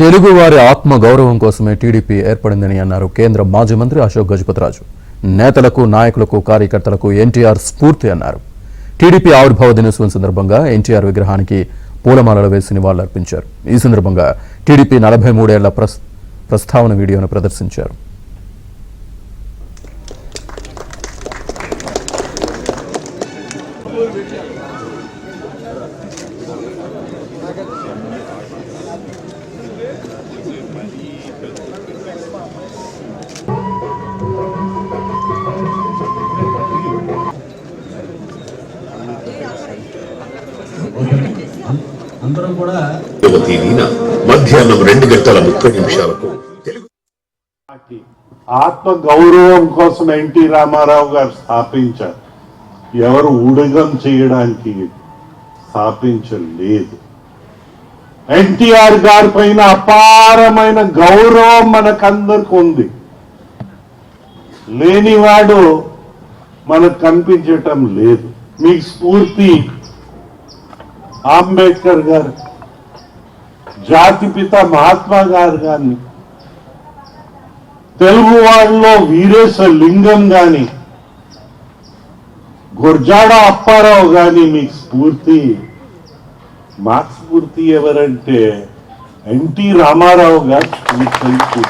తెలుగు వారి ఆత్మ గౌరవం కోసమే టీడీపీ ఏర్పడిందని అన్నారు కేంద్ర మాజీ మంత్రి అశోక్ గజపతిరాజు. నేతలకు, నాయకులకు, కార్యకర్తలకు ఎన్టీఆర్ స్ఫూర్తి అన్నారు. టీడీపీ ఆవిర్భావ దినోత్సవం సందర్భంగా ఎన్టీఆర్ విగ్రహానికి పూలమాలలు వేసి నివాళులర్పించారు. ఈ సందర్భంగా టీడీపీ 43 ఏళ్ల ప్రస్తావన వీడియోను ప్రదర్శించారు. అందరం కూడా మధ్యాహ్నం 2:30 ఆత్మ గౌరవం కోసం ఎన్టీ రామారావు గారు స్థాపించారు. ఎవరు ఊడిగం చేయడానికి స్థాపించలేదు. ఎన్టీఆర్ గారి పైన అపారమైన గౌరవం మనకందరికి ఉంది. లేనివాడు మనకు కనిపించటం లేదు. మీకు స్ఫూర్తి అంబేద్కర్ గారు, జాతిపిత మహాత్మా గారు గాని, తెలుగు వాళ్ళలో వీరేశ లింగం గాని, గుర్జాడ అప్పారావు గాని మీకు స్ఫూర్తి. మాకు స్ఫూర్తి ఎవరంటే ఎన్టీ రామారావు గారు స్ఫూర్తి.